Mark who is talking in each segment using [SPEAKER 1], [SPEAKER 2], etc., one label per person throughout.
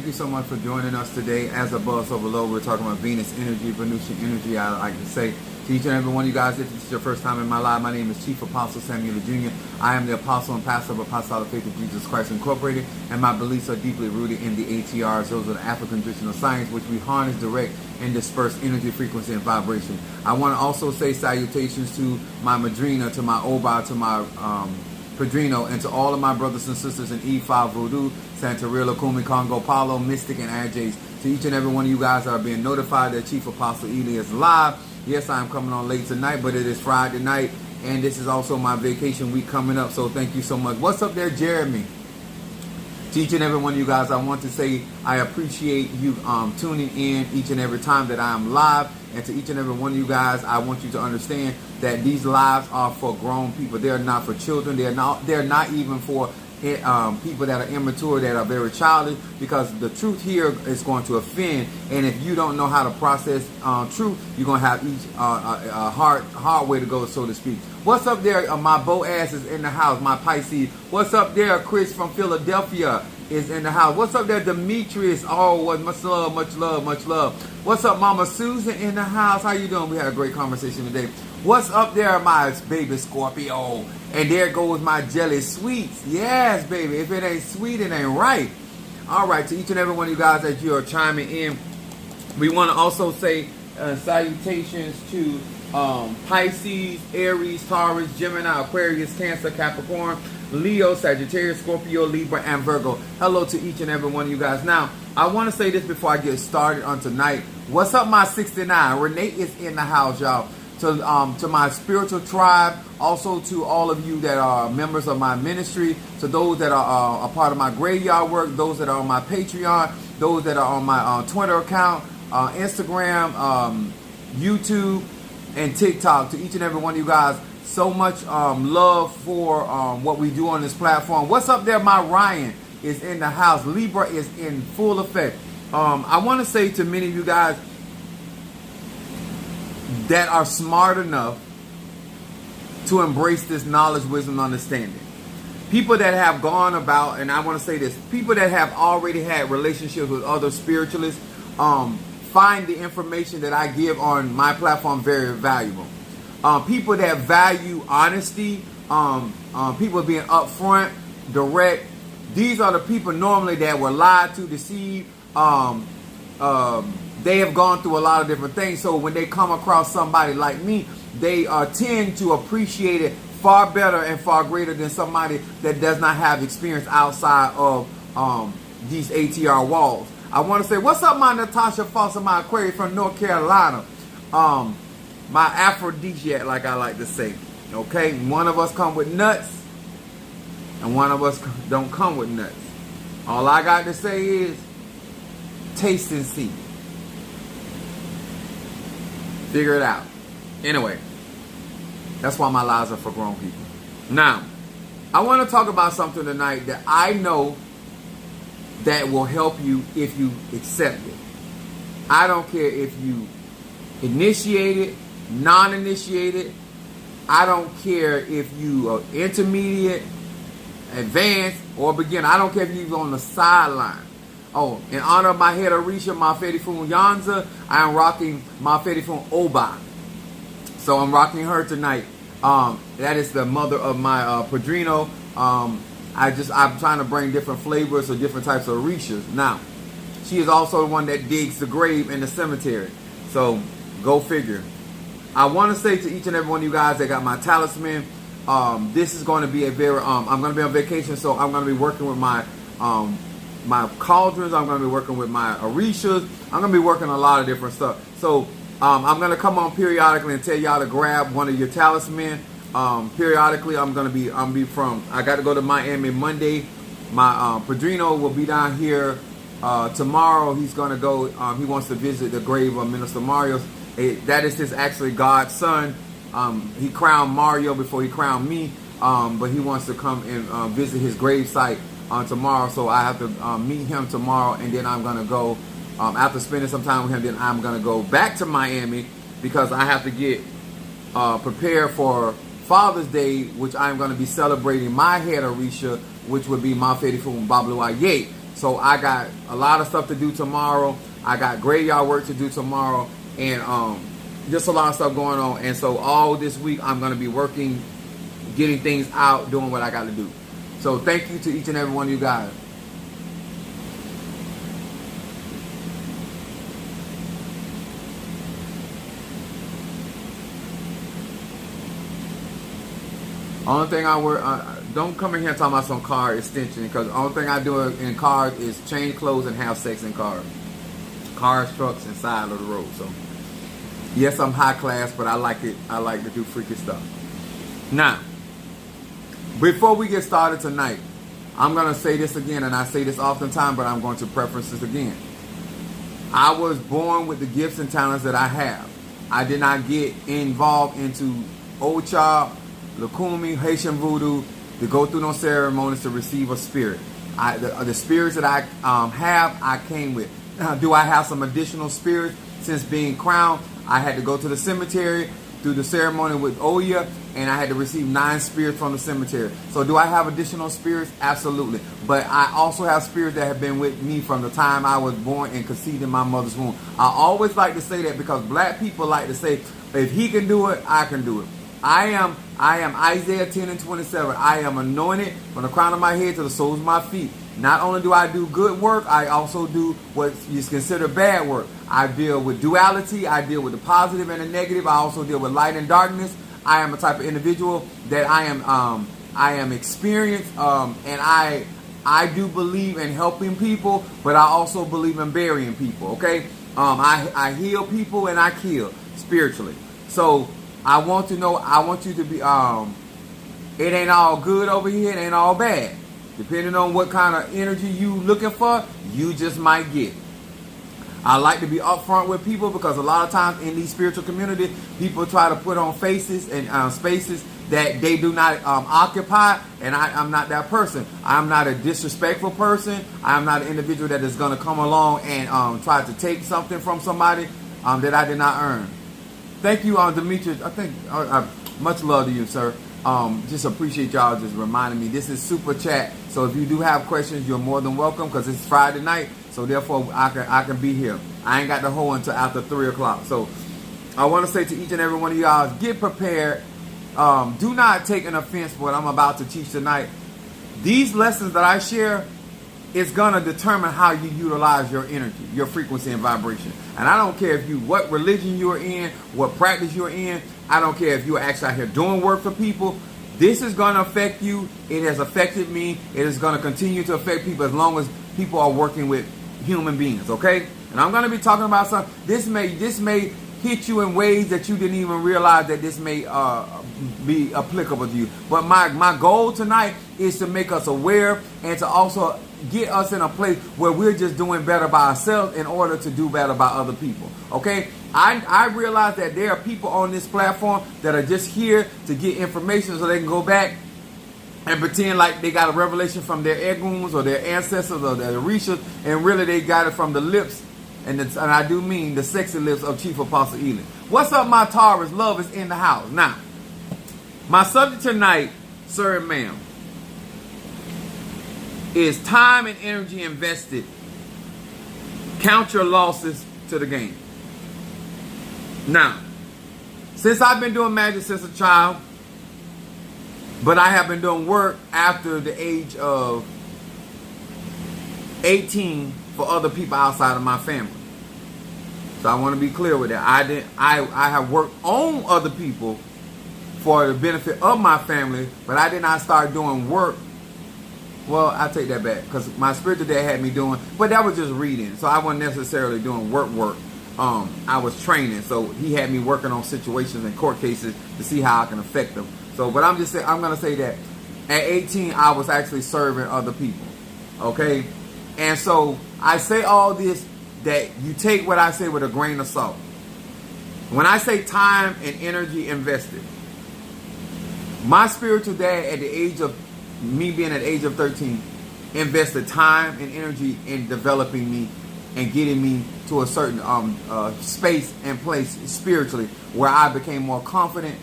[SPEAKER 1] Thank you so much for joining us today. As above, so below, we're talking about Venus energy, Venusian energy. I like to say to each and every one of you guys, if this is your first time in my life, my name is Chief Apostle Samuel Jr. I am the apostle and pastor of Apostolic Faith of Jesus Christ Incorporated, and my beliefs are deeply rooted in the ATRs. Those are the African traditional science, which we harness, direct, and disperse energy, frequency, and vibration. I want to also say salutations to my Madrina, to my Oba, to my Padrino, and to all of my brothers and sisters in E5 Voodoo, Santeria, Kumi, Congo, Palo, Mystic, and Adjays. To each and every one of you guys that are being notified that Chief Apostle Ely is live. Yes, I am coming on late tonight, but it is Friday night, and this is also my vacation week coming up, so thank you so much. What's up there, Jeremy? To each and every one of you guys, I want to say I appreciate you tuning in each and every time that I am live. And to each and every one of you guys, I want you to understand that these lives are for grown people. They are not for children. They're not even for people that are immature, that are very childish, because the truth here is going to offend. And if you don't know how to process truth, you're going to have a hard way to go, so to speak. What's up there? My Boaz is in the house, my Pisces. What's up there? Chris from Philadelphia is in the house. What's up there? Demetrius. Oh, much love, much love, much love. What's up, Mama Susan in the house? How you doing? We had a great conversation today. What's up there, my baby Scorpio? And there goes my jelly sweets. Yes, baby. If it ain't sweet, it ain't right. All right, to each and every one of you guys that you are chiming in, we want to also say salutations to Pisces, Aries, Taurus, Gemini, Aquarius, Cancer, Capricorn, Leo, Sagittarius, Scorpio, Libra, and Virgo. Hello to each and every one of you guys. Now, I want to say this before I get started on tonight. What's up, my 69? Renee is in the house, y'all. To my spiritual tribe, also to all of you that are members of my ministry, to those that are a part of my graveyard work, those that are on my Patreon, those that are on my Twitter account, Instagram, YouTube, and TikTok. To each and every one of you guys, so much love for what we do on this platform. What's up there? My Ryan is in the house. Libra is in full effect. I want to say to many of you guys that are smart enough to embrace this knowledge, wisdom, understanding. People that have gone about, and I want to say this, people that have already had relationships with other spiritualists, find the information that I give on my platform very valuable. People that value honesty, people being upfront, direct. These are the people normally that were lied to, deceived. They have gone through a lot of different things. So when they come across somebody like me, they tend to appreciate it far better and far greater than somebody that does not have experience outside of these ATR walls. I want to say, what's up, my Natasha Foster, my Aquarius from North Carolina? My aphrodisiac, like I like to say. Okay, one of us come with nuts, and one of us don't come with nuts. All I got to say is, taste and see. Figure it out. Anyway, that's why my lives are for grown people. Now, I want to talk about something tonight that I know that will help you if you accept it. I don't care if you initiate it, non-initiated. I don't care if you are intermediate, advanced, or beginner. I don't care if you're on the sideline. Oh, in honor of my head Orisha, my Fedifun Yanza, I am rocking my Fedifun Oba. So I'm rocking her tonight. That is the mother of my Padrino. I'm trying to bring different flavors or different types of Orishas. Now, she is also the one that digs the grave in the cemetery. So, go figure. I want to say to each and every one of you guys that got my talisman, this is going to be a very, I'm going to be on vacation, so I'm going to be working with my cauldrons. I'm going to be working with my Orishas. I'm going to be working a lot of different stuff. So, I'm going to come on periodically and tell y'all to grab one of your talisman. Periodically, I got to go to Miami Monday. My Padrino will be down here tomorrow. He's going to go, he wants to visit the grave of Minister Mario. That is his actually God's son. He crowned Mario before he crowned me, but he wants to come and visit his grave site tomorrow. So I have to meet him tomorrow, and then I'm going to go, after spending some time with him, then I'm going to go back to Miami because I have to get prepared for Father's Day, which I'm going to be celebrating my head Orisha, which would be my Fedifun Bablu Aye. So I got a lot of stuff to do tomorrow. I got graveyard work to do tomorrow, and just a lot of stuff going on. And so all this week I'm going to be working, getting things out, doing what I got to do. So thank you to each and every one of you guys. Only thing I wear, don't come in here talking about some car extension, because the only thing I do in cars is change clothes and have sex in cars. Cars, trucks, and side of the road. So yes, I'm high class, but I like it. I like to do freaky stuff. Now, before we get started tonight, I'm going to say this again, and I say this oftentimes, but I'm going to preference this again. I was born with the gifts and talents that I have. I did not get involved into Ocha, Lakumi, Haitian Voodoo, to go through no ceremonies to receive a spirit. The spirits that I have, I came with. Do I have some additional spirits since being crowned? I had to go to the cemetery, do the ceremony with Oya, and I had to receive 9 spirits from the cemetery. So do I have additional spirits? Absolutely. But I also have spirits that have been with me from the time I was born and conceived in my mother's womb. I always like to say that because black people like to say, if he can do it, I can do it. I am Isaiah 10 and 27. I am anointed from the crown of my head to the soles of my feet. Not only do I do good work, I also do what is considered bad work. I deal with duality. I deal with the positive and the negative. I also deal with light and darkness. I am a type of individual that I am experienced, and I do believe in helping people, but I also believe in burying people. Okay, I heal people and I kill spiritually. So I want you to be, it ain't all good over here, it ain't all bad. Depending on what kind of energy you looking for, you just might get. I like to be upfront with people because a lot of times in these spiritual communities, people try to put on faces and spaces that they do not occupy, and I'm not that person. I'm not a disrespectful person. I'm not an individual that is going to come along and try to take something from somebody that I did not earn. Thank you, Demetrius. I think much love to you, sir. Just appreciate y'all just reminding me. This is Super Chat, so if you do have questions, you're more than welcome because it's Friday night, so therefore I can be here. I ain't got the whole until after 3 o'clock. So I want to say to each and every one of y'all, get prepared. Do not take an offense for what I'm about to teach tonight. These lessons that I share is going to determine how you utilize your energy, your frequency and vibration. And I don't care what religion you're in, what practice you're in. I don't care if you're actually out here doing work for people. This is going to affect you. It has affected me. It is going to continue to affect people as long as people are working with human beings, okay? And I'm going to be talking about something. This may hit you in ways that you didn't even realize that this may be applicable to you. But my goal tonight is to make us aware and to also get us in a place where we're just doing better by ourselves in order to do better by other people. Okay? I realize that there are people on this platform that are just here to get information so they can go back and pretend like they got a revelation from their Eguns or their ancestors or their Orishas, and really they got it from the lips, and I do mean the sexy lips of Chief Apostle Elin. What's up, my Taurus? Love is in the house. Now, my subject tonight, sir and ma'am, is time and energy invested. Count your losses to the game. Now, since I've been doing magic since a child, but I have been doing work after the age of 18 for other people outside of my family. So I want to be clear with that. I have worked on other people for the benefit of my family, but I did not start doing work. Well, I take that back because my spiritual dad had me doing, but that was just reading. So I wasn't necessarily doing work. I was training, so he had me working on situations and court cases to see how I can affect them. So, but I'm going to say that at 18, I was actually serving other people. Okay? And so I say all this that you take what I say with a grain of salt. When I say time and energy invested, my spiritual dad at the age of me being at the age of 13 invested time and energy in developing me and getting me to a certain space and place spiritually where I became more confident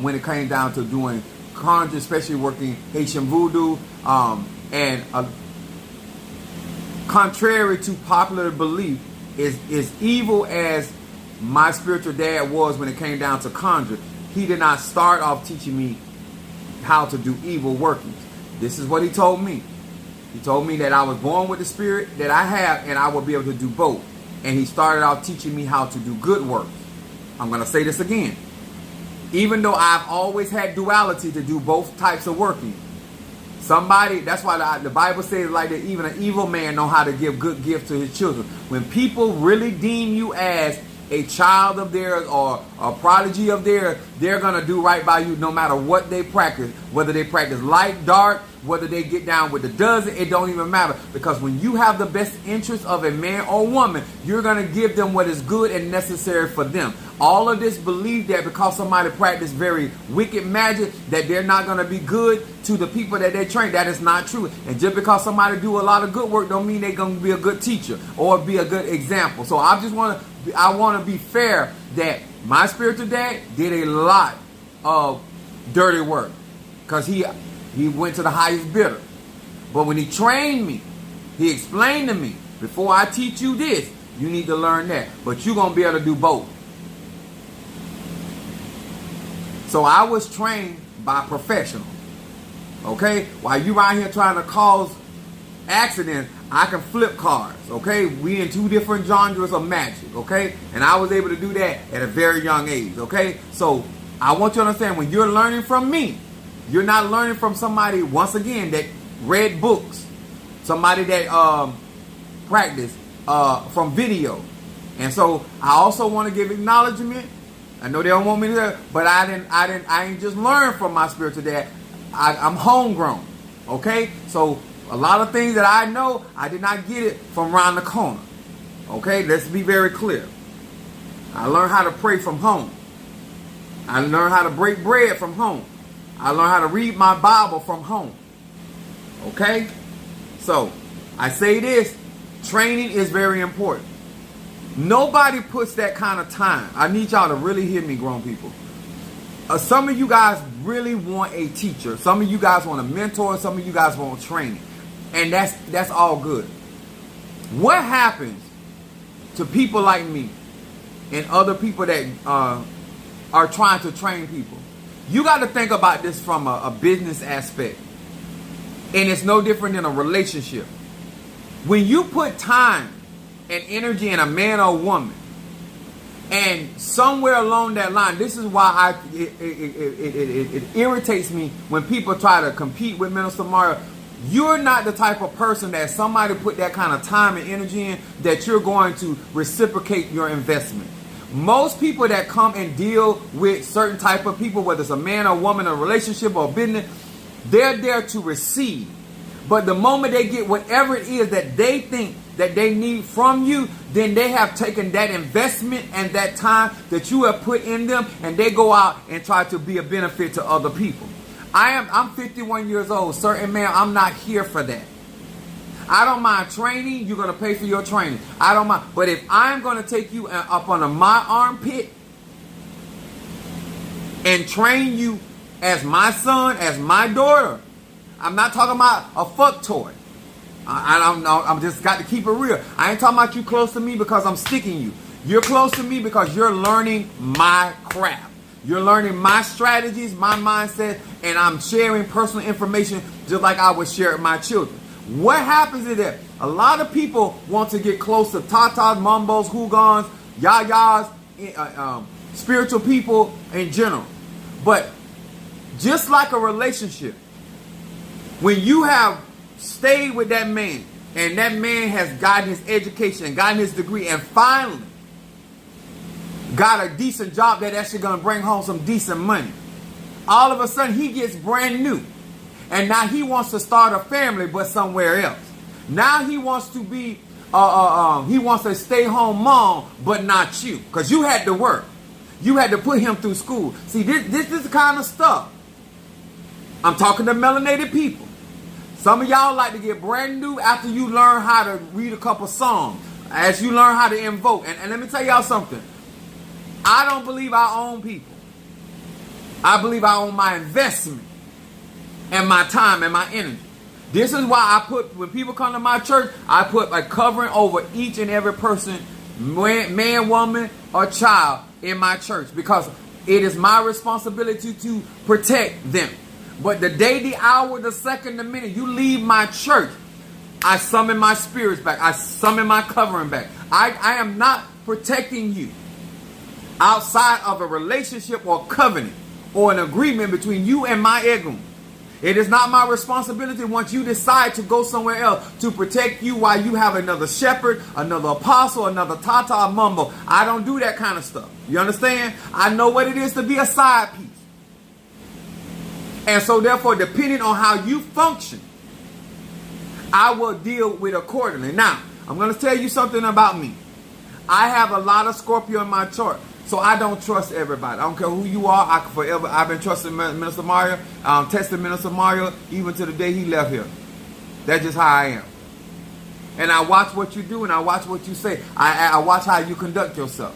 [SPEAKER 1] when it came down to doing conjure, especially working Haitian Voodoo and contrary to popular belief, is evil as my spiritual dad was when it came down to conjure. He did not start off teaching me how to do evil workings. This is what he told me. He told me that I was born with the spirit that I have, and I will be able to do both. And he started out teaching me how to do good works. I'm going to say this again. Even though I've always had duality to do both types of working, that's why the Bible says like that even an evil man know how to give good gifts to his children. When people really deem you as a child of theirs or a prodigy of theirs, they're going to do right by you no matter what they practice. Whether they practice light, dark, whether they get down with the dozen, it don't even matter. Because when you have the best interest of a man or woman, you're going to give them what is good and necessary for them. All of this belief that because somebody practice very wicked magic, that they're not going to be good to the people that they train. That is not true. And just because somebody do a lot of good work don't mean they're going to be a good teacher or be a good example. So I want to be fair that my spiritual dad did a lot of dirty work because he went to the highest bidder. But when he trained me, he explained to me, before I teach you this, you need to learn that. But you're going to be able to do both. So I was trained by professionals. Okay? While you out here trying to cause accidents, I can flip cards. Okay? We in two different genres of magic. Okay? And I was able to do that at a very young age. Okay? So I want you to understand, when you're learning from me, you're not learning from somebody, once again, that read books. Somebody that practiced from video. And so I also want to give acknowledgement. I know they don't want me to, but I ain't just learned from my spiritual dad. I'm homegrown. Okay? So a lot of things that I know, I did not get it from around the corner. Okay? Let's be very clear. I learned how to pray from home. I learned how to break bread from home. I learned how to read my Bible from home. Okay? So, I say this, training is very important. Nobody puts that kind of time. I need y'all to really hear me, grown people. Some of you guys really want a teacher. Some of you guys want a mentor. Some of you guys want training. And that's all good. What happens to people like me and other people that are trying to train people? You got to think about this from a business aspect. And it's no different than a relationship. When you put time and energy in a man or woman, and somewhere along that line, this is why it irritates me when people try to compete with Minister Mario. You're not the type of person that somebody put that kind of time and energy in that you're going to reciprocate your investment. Most people that come and deal with certain type of people, whether it's a man or woman, a relationship or a business, they're there to receive. But the moment they get whatever it is that they think that they need from you, then they have taken that investment and that time that you have put in them, and they go out and try to be a benefit to other people. I'm 51 years old. Certain man, I'm not here for that. I don't mind training. You're going to pay for your training. I don't mind. But if I'm going to take you up under my armpit and train you as my son, as my daughter, I'm not talking about a fuck toy. I don't know. I'm just got to keep it real. I ain't talking about you close to me because I'm sticking you. You're close to me because you're learning my craft. You're learning my strategies, my mindset, and I'm sharing personal information just like I would share with my children. What happens is that a lot of people want to get close to tatas, mumbos, hoogans, yayas, spiritual people in general. But just like a relationship, when you have stayed with that man and that man has gotten his education, gotten his degree, and finally got a decent job that actually going to bring home some decent money, all of a sudden he gets brand new. And now he wants to start a family, but somewhere else. Now he wants to be, he wants to stay home mom, but not you. Because you had to work. You had to put him through school. See, this is the kind of stuff. I'm talking to melanated people. Some of y'all like to get brand new after you learn how to read a couple songs. As you learn how to invoke. And let me tell y'all something. I don't believe I own people. I believe I own my investment and my time and my energy. This is why I put, when people come to my church, I put a covering over each and every person, man, woman, or child in my church, because it is my responsibility to protect them. But the day, the hour, the second, the minute you leave my church, I summon my spirits back. I summon my covering back. I am not protecting you outside of a relationship or covenant or an agreement between you and my egum. It is not my responsibility once you decide to go somewhere else to protect you while you have another shepherd, another apostle, another tata or mumbo. I don't do that kind of stuff. You understand? I know what it is to be a side piece. And so therefore, depending on how you function, I will deal with accordingly. Now, I'm going to tell you something about me. I have a lot of Scorpio in my chart, so I don't trust everybody. I don't care who you are. I've been trusting Minister Mario, testing Minister Mario, even to the day he left here. That's just how I am. And I watch what you do, and I watch what you say. I watch how you conduct yourself.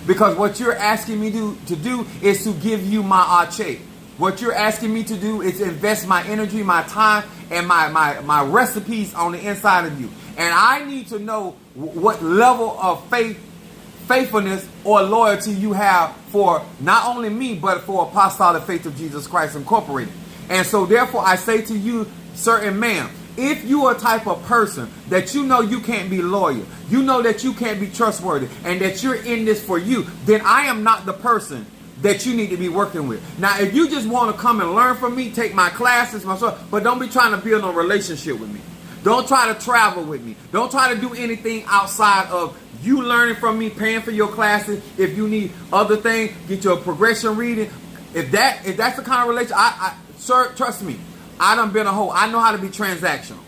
[SPEAKER 1] Because what you're asking me to do is to give you my arche. What you're asking me to do is invest my energy, my time, and my recipes on the inside of you. And I need to know what level of faithfulness or loyalty you have for not only me, but for Apostolic Faith of Jesus Christ Incorporated. And so therefore I say to you, certain man, if you are a type of person that you know you can't be loyal, you know that you can't be trustworthy, and that you're in this for you, then I am not the person that you need to be working with. Now, if you just want to come and learn from me, take my classes, but don't be trying to build a relationship with me. Don't try to travel with me. Don't try to do anything outside of you learning from me, paying for your classes. If you need other things, get your progression reading. If that's the kind of relationship, sir, trust me, I done been a hoe. I know how to be transactional.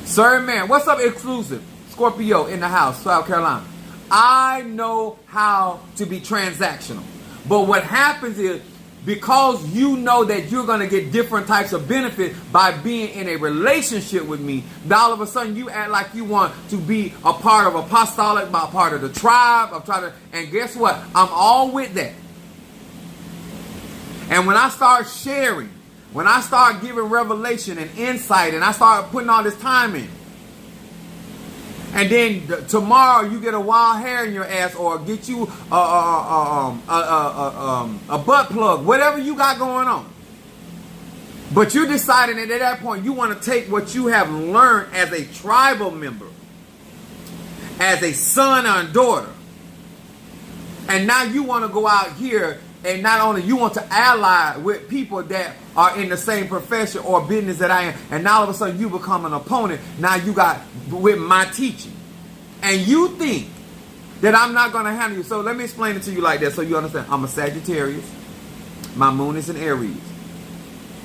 [SPEAKER 1] Sir, man, what's up, exclusive? Scorpio in the house, South Carolina. I know how to be transactional. But what happens is, because you know that you're going to get different types of benefit by being in a relationship with me, now all of a sudden you act like you want to be a part of apostolic, a part of the tribe. And guess what? I'm all with that. And when I start sharing, when I start giving revelation and insight, and I start putting all this time in, and then tomorrow you get a wild hair in your ass, or get you a butt plug, whatever you got going on. But you're deciding that at that point you want to take what you have learned as a tribal member, as a son or daughter, and now you want to go out here and not only you want to ally with people that are in the same profession or business that I am, and now all of a sudden you become an opponent. Now you got with my teaching, and you think that I'm not going to handle you. So let me explain it to you like that so you understand. I'm a Sagittarius, my moon is in Aries,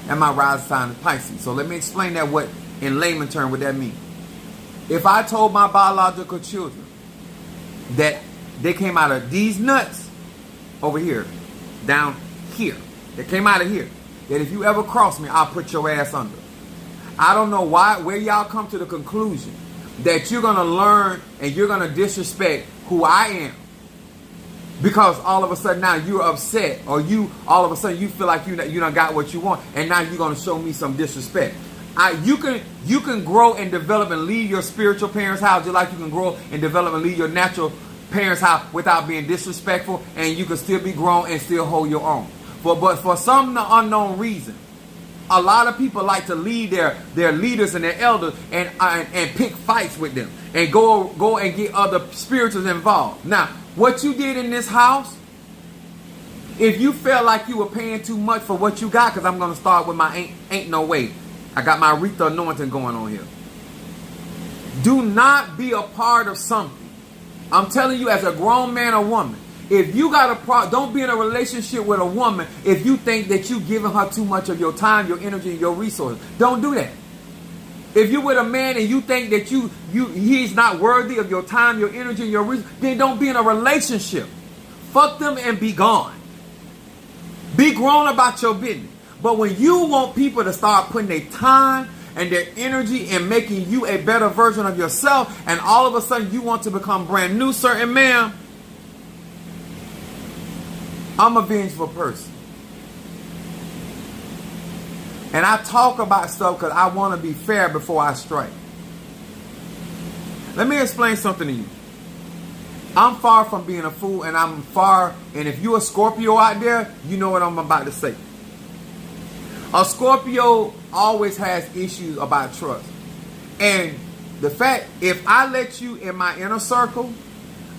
[SPEAKER 1] and my rising sign is Pisces. So let me explain that, what in layman term what that means. If I told my biological children that they came out of these nuts over here, down here, they came out of here, that if you ever cross me, I'll put your ass under. I don't know where y'all come to the conclusion that you're going to learn and you're going to disrespect who I am, because all of a sudden now you're upset, or all of a sudden you feel like you done got what you want, and now you're going to show me some disrespect. You can grow and develop and leave your spiritual parents' house just like you can grow and develop and leave your natural parents' house without being disrespectful, and you can still be grown and still hold your own. But for some unknown reason, a lot of people like to lead their leaders and their elders and pick fights with them and go and get other spirituals involved. Now, what you did in this house, if you felt like you were paying too much for what you got, because I'm going to start with my ain't no way. I got my Aretha anointing going on here. Do not be a part of something. I'm telling you, as a grown man or woman, if you got a problem, don't be in a relationship with a woman if you think that you giving her too much of your time, your energy, and your resources. Don't do that. If you're with a man and you think that he's not worthy of your time, your energy, and your resources, then don't be in a relationship. Fuck them and be gone. Be grown about your business. But when you want people to start putting their time and their energy in making you a better version of yourself, and all of a sudden you want to become brand new, sir and ma'am, I'm a vengeful person. And I talk about stuff because I want to be fair before I strike. Let me explain something to you. I'm far from being a fool, and and if you're a Scorpio out there, you know what I'm about to say. A Scorpio always has issues about trust. And the fact, if I let you in my inner circle,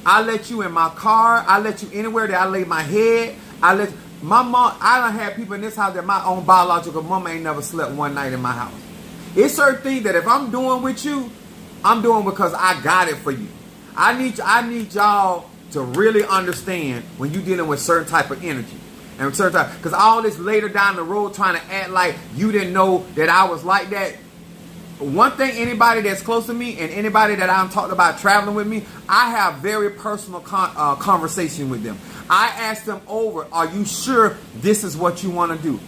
[SPEAKER 1] I let you in my car, I let you anywhere that I lay my head, my mom, I done had people in this house that my own biological mama ain't never slept one night in my house. It's certain things that if I'm doing with you, I'm doing because I got it for you. I need y'all to really understand when you're dealing with certain type of energy. And certain type, because all this later down the road trying to act like you didn't know that I was like that. One thing, anybody that's close to me and anybody that I'm talking about traveling with me, I have very personal conversation with them. I ask them over, are you sure this is what you want to do?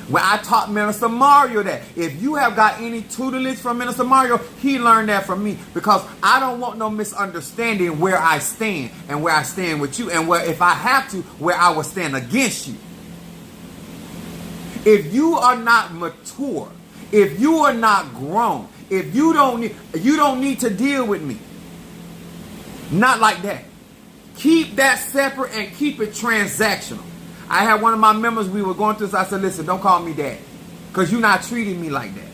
[SPEAKER 1] When I taught Minister Mario that, if you have got any tutelage from Minister Mario, he learned that from me, because I don't want no misunderstanding where I stand and where I stand with you, and where, if I have to, where I will stand against you. If you are not mature, if you are not grown, if you don't need to deal with me. Not like that. Keep that separate and keep it transactional. I had one of my members, we were going through this. I said, listen, don't call me dad, because you're not treating me like that.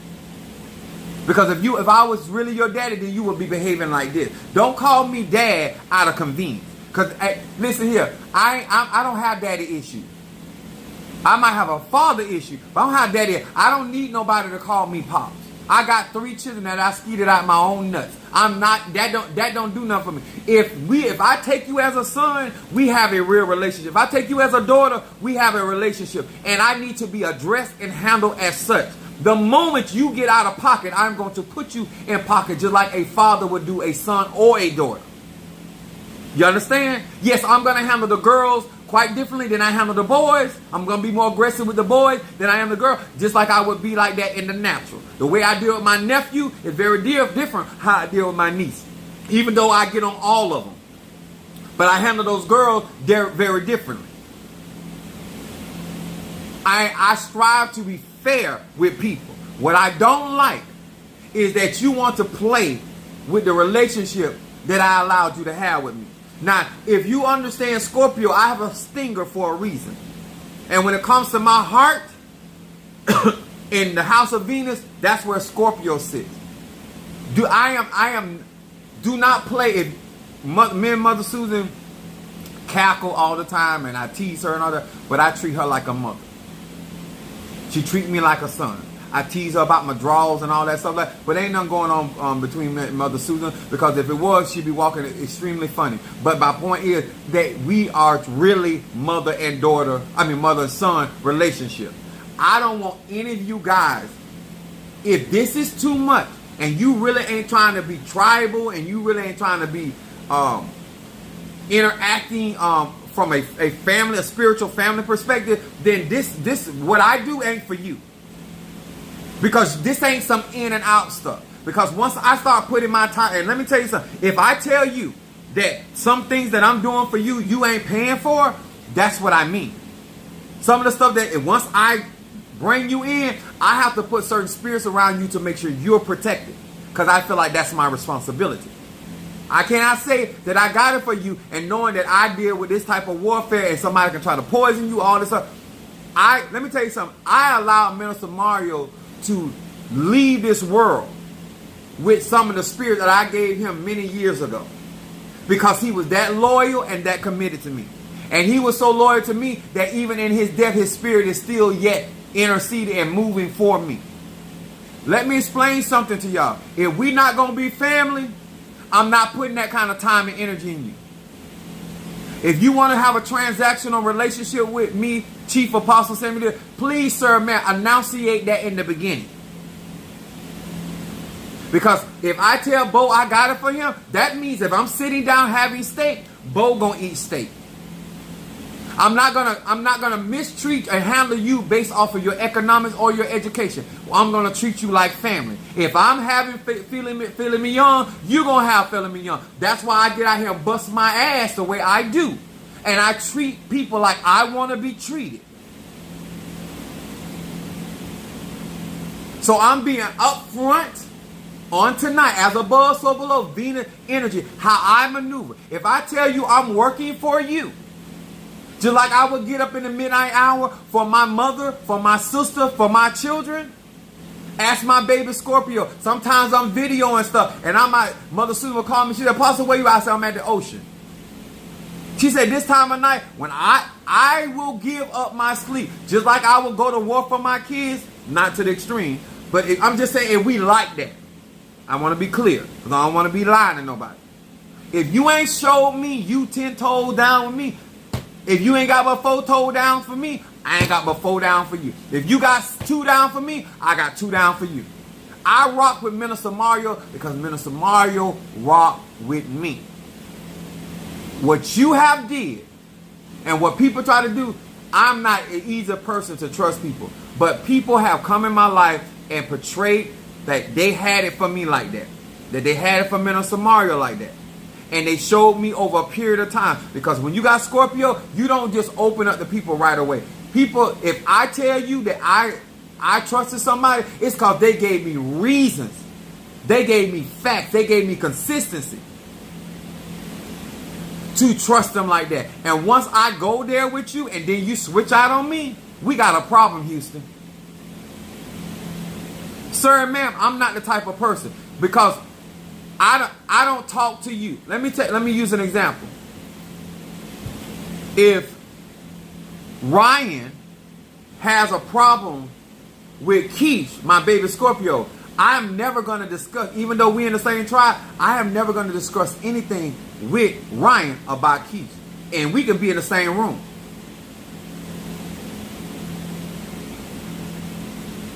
[SPEAKER 1] Because if I was really your daddy, then you would be behaving like this. Don't call me dad out of convenience. Because listen here, I don't have daddy issues. I might have a father issue, but I don't have daddy. I don't need nobody to call me pops. I got 3 children that I skeeted out my own nuts. That don't do nothing for me. If I take you as a son, we have a real relationship. If I take you as a daughter, we have a relationship. And I need to be addressed and handled as such. The moment you get out of pocket, I'm going to put you in pocket, just like a father would do a son or a daughter. You understand? Yes, I'm going to handle the girls quite differently than I handle the boys. I'm going to be more aggressive with the boys than I am the girl, just like I would be like that in the natural. The way I deal with my nephew is very different how I deal with my niece, even though I get on all of them. But I handle those girls very differently. I strive to be fair with people. What I don't like is that you want to play with the relationship that I allowed you to have with me. Now, if you understand Scorpio, I have a stinger for a reason. And when it comes to my heart, in the house of Venus, that's where Scorpio sits. Do not play. If me and Mother Susan cackle all the time and I tease her and all that, but I treat her like a mother. She treats me like a son. I tease her about my draws and all that stuff. But ain't nothing going on between me and Mother Susan, because if it was, she'd be walking extremely funny. But my point is that we are really mother and daughter, mother and son relationship. I don't want any of you guys, if this is too much and you really ain't trying to be tribal and you really ain't trying to be interacting from a family, a spiritual family perspective, then this what I do ain't for you. Because this ain't some in and out stuff. Because once I start putting my time, and let me tell you something, if I tell you that some things that I'm doing for you, you ain't paying for, that's what I mean. Some of the stuff that once I bring you in, I have to put certain spirits around you to make sure you're protected. Because I feel like that's my responsibility. I cannot say that I got it for you and knowing that I deal with this type of warfare and somebody can try to poison you, all this stuff. Let me tell you something. I allowed Minister Mario to leave this world with some of the spirit that I gave him many years ago, because he was that loyal and that committed to me. And he was so loyal to me that even in his death, his spirit is still yet interceding and moving for me. Let me explain something to y'all. If we not going to be family, I'm not putting that kind of time and energy in you. If you want to have a transactional relationship with me, Chief Apostle Samuel, please, sir, man, enunciate that in the beginning. Because if I tell Bo I got it for him, that means if I'm sitting down having steak, Bo gonna eat steak. I'm not gonna mistreat and handle you based off of your economics or your education. I'm gonna treat you like family. If I'm having filet mignon, you're gonna have filet mignon. That's why I get out here and bust my ass the way I do. And I treat people like I want to be treated. So I'm being upfront on tonight, as above, so below, Venus energy, how I maneuver. If I tell you I'm working for you, just like I would get up in the midnight hour for my mother, for my sister, for my children. Ask my baby Scorpio. Sometimes I'm videoing stuff, and Mother Susan will call me. She said, Apostle, where you at? I said, I'm at the ocean. She said, this time of night, when I will give up my sleep, just like I will go to war for my kids, not to the extreme, but I'm just saying, if we like that, I want to be clear, because I don't want to be lying to nobody. If you ain't showed me you 10 toes down with me, if you ain't got but 4 toes down for me, I ain't got but 4 down for you. If you got 2 down for me, I got 2 down for you. I rock with Minister Mario because Minister Mario rock with me. What you have did and what people try to do, I'm not an easy person to trust people. But people have come in my life and portrayed that they had it for me like that. That they had it for Minister Mario like that. And they showed me over a period of time. Because when you got Scorpio, you don't just open up to people right away. People, if I tell you that I trusted somebody, it's because they gave me reasons. They gave me facts. They gave me consistency to trust them like that. And once I go there with you and then you switch out on me, we got a problem, Houston. Sir and ma'am, I'm not the type of person, because I don't talk to you. Let me use an example. If Ryan has a problem with Keish, my baby Scorpio, I'm never going to discuss, even though we're in the same tribe, I am never going to discuss anything with Ryan about Keish. And we can be in the same room.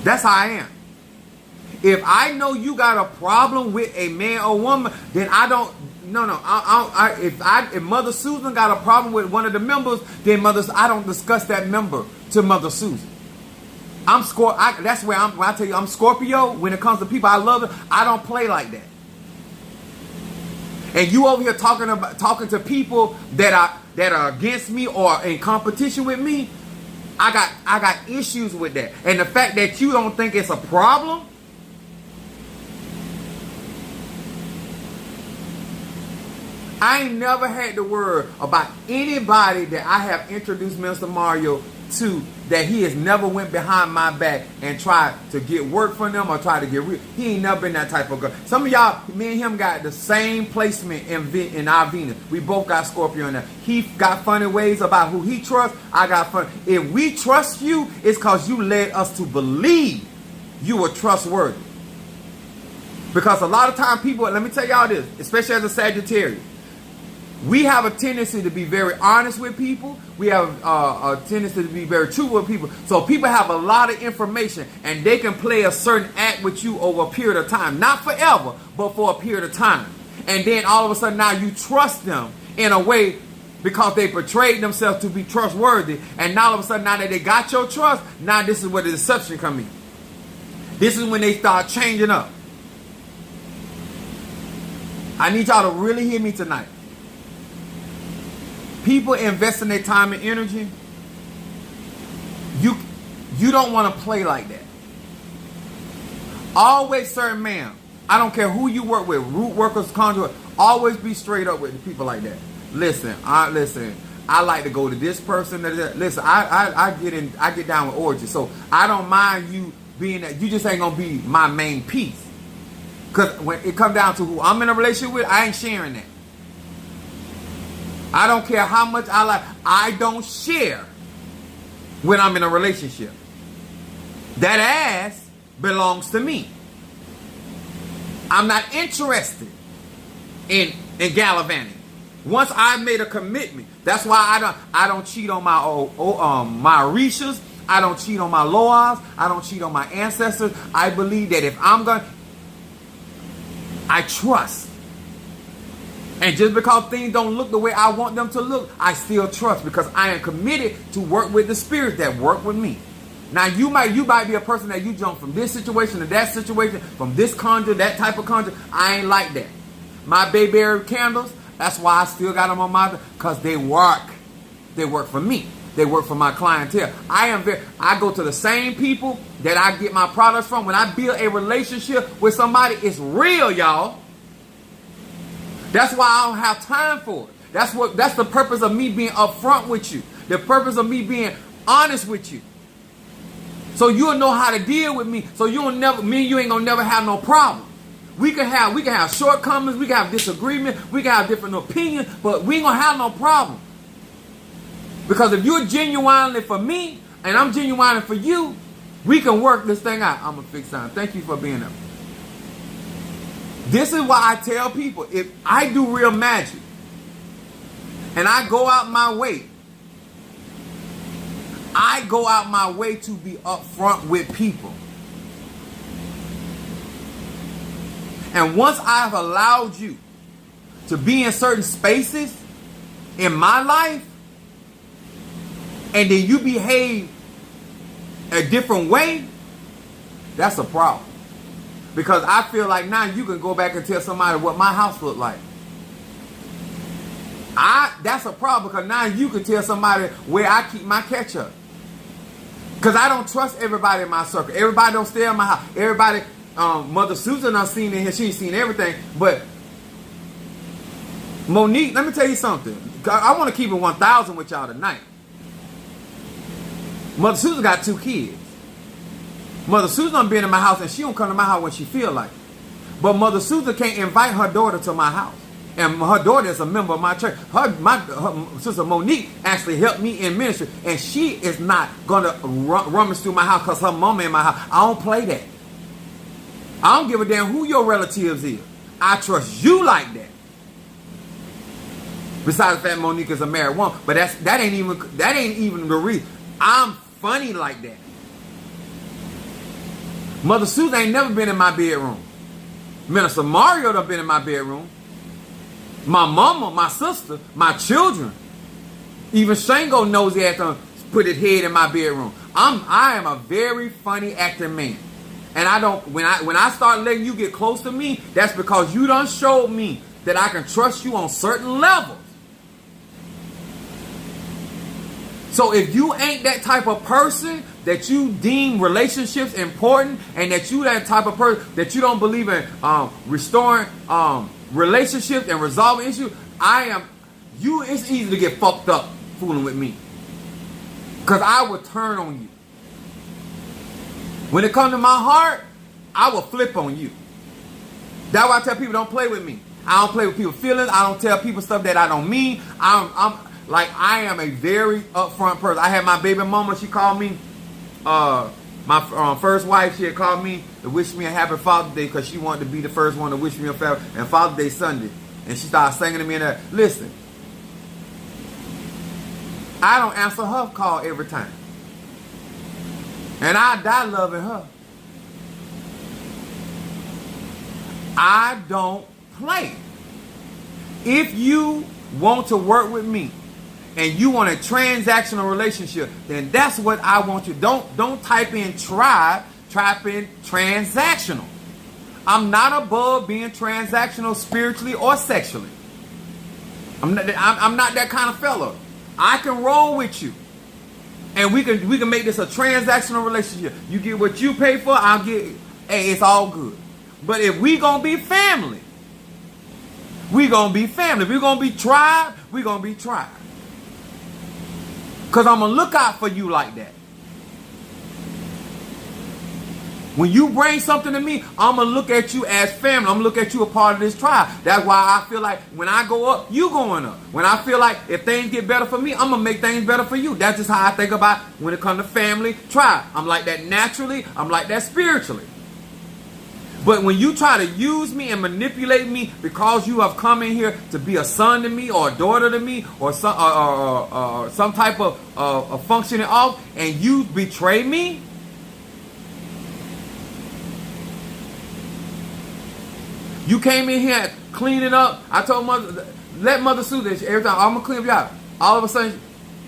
[SPEAKER 1] That's how I am. If I know you got a problem with a man or woman, then I don't. No. If Mother Susan got a problem with one of the members, then I don't discuss that member to Mother Susan. That's where when I tell you I'm Scorpio. When it comes to people I love, I don't play like that. And you over here talking to people that are against me or in competition with me, I got issues with that. And the fact that you don't think it's a problem. I ain't never had the word about anybody that I have introduced Minister Mario to that he has never went behind my back and tried to get work from them or try to get real. He ain't never been that type of girl. Some of y'all, me and him got the same placement in our Venus. We both got Scorpio in there. He got funny ways about who he trusts. I got fun. If we trust you, it's because you led us to believe you were trustworthy. Because a lot of time people, let me tell y'all this, especially as a Sagittarius, we have a tendency to be very honest with people. We have a tendency to be very true with people. So people have a lot of information and they can play a certain act with you over a period of time. Not forever, but for a period of time. And then all of a sudden now you trust them in a way because they portrayed themselves to be trustworthy. And now all of a sudden now that they got your trust, now this is where the deception comes in. This is when they start changing up. I need y'all to really hear me tonight. People investing their time and energy. You don't want to play like that. Always, sir, ma'am. I don't care who you work with, root workers, conduit. Always be straight up with people like that. Listen. I like to go to this person. Listen, I get down with origin, so I don't mind you being that. You just ain't gonna be my main piece. Cause when it comes down to who I'm in a relationship with, I ain't sharing that. I don't care how much I like. I don't share when I'm in a relationship. That ass belongs to me. I'm not interested in gallivanting. Once I made a commitment, that's why I don't cheat on my my Orishas. I don't cheat on my Loas. I don't cheat on my ancestors. I believe that if I'm going, I trust. And just because things don't look the way I want them to look, I still trust because I am committed to work with the spirits that work with me. Now you might be a person that you jump from this situation to that situation, from this conjure, that type of conjure. I ain't like that. My Bayberry candles, that's why I still got them on my, because they work. They work for me. They work for my clientele. I go to the same people that I get my products from. When I build a relationship with somebody, it's real, y'all. That's why I don't have time for it. That's the purpose of me being upfront with you. The purpose of me being honest with you. So you'll know how to deal with me. So me and you ain't gonna never have no problem. We can have shortcomings, we can have disagreement, we can have different opinions, but we ain't gonna have no problem. Because if you're genuinely for me and I'm genuinely for you, we can work this thing out. I'm gonna fix time. Thank you for being there. This is why I tell people, if I do real magic and I go out my way to be upfront with people. And once I've allowed you to be in certain spaces in my life, and then you behave a different way, that's a problem. Because I feel like now you can go back and tell somebody what my house looked like. That's a problem, because now you can tell somebody where I keep my ketchup. Because I don't trust everybody in my circle. Everybody don't stay in my house. Everybody, Mother Susan done seen in here. She ain't seen everything. But Monique, let me tell you something. I want to keep it 1,000 with y'all tonight. Mother Susan got 2 kids. Mother Susan done been in my house, and she don't come to my house when she feel like it. But Mother Susan can't invite her daughter to my house. And her daughter is a member of my church. Her sister Monique actually helped me in ministry. And she is not going to rummage through my house because her mama in my house. I don't play that. I don't give a damn who your relatives is. I trust you like that. Besides the fact Monique is a married woman. But that ain't even the reason. I'm funny like that. Mother Susan ain't never been in my bedroom. Minister Mario done been in my bedroom. My mama, my sister, my children. Even Shango knows he had to put his head in my bedroom. I am a very funny acting man. And I don't, when I start letting you get close to me, that's because you done showed me that I can trust you on certain levels. So if you ain't that type of person that you deem relationships important, and that you that type of person that you don't believe in restoring relationships and resolving issues, it's easy to get fucked up fooling with me. Because I will turn on you. When it comes to my heart, I will flip on you. That's why I tell people don't play with me. I don't play with people's feelings. I don't tell people stuff that I don't mean. I am a very upfront person. I had my baby mama, she called me, my first wife, she had called me to wish me a happy Father's Day because she wanted to be the first one to wish me a Father's Day Sunday. And she started singing to me in there. Listen, I don't answer her call every time. And I die loving her. I don't play. If you want to work with me and you want a transactional relationship, then that's what I want you. Don't type in tribe, type in transactional. I'm not above being transactional spiritually or sexually. I'm not that kind of fella. I can roll with you. And we can make this a transactional relationship. You get what you pay for, I'll get, hey, it's all good. But if we gonna be family, we gonna be family. If we gonna be tribe, we gonna be tribe. Because I'm gonna look out for you like that. When you bring something to me, I'm going to look at you as family. I'm going to look at you a part of this tribe. That's why I feel like when I go up, you going up. When I feel like if things get better for me, I'm going to make things better for you. That's just how I think about when it comes to family, tribe. I'm like that naturally. I'm like that spiritually. But when you try to use me and manipulate me because you have come in here to be a son to me or a daughter to me or some type of functioning off, and you betray me, you came in here cleaning up. I told let Mother Sue that every time I'm gonna clean up y'all. All of a sudden,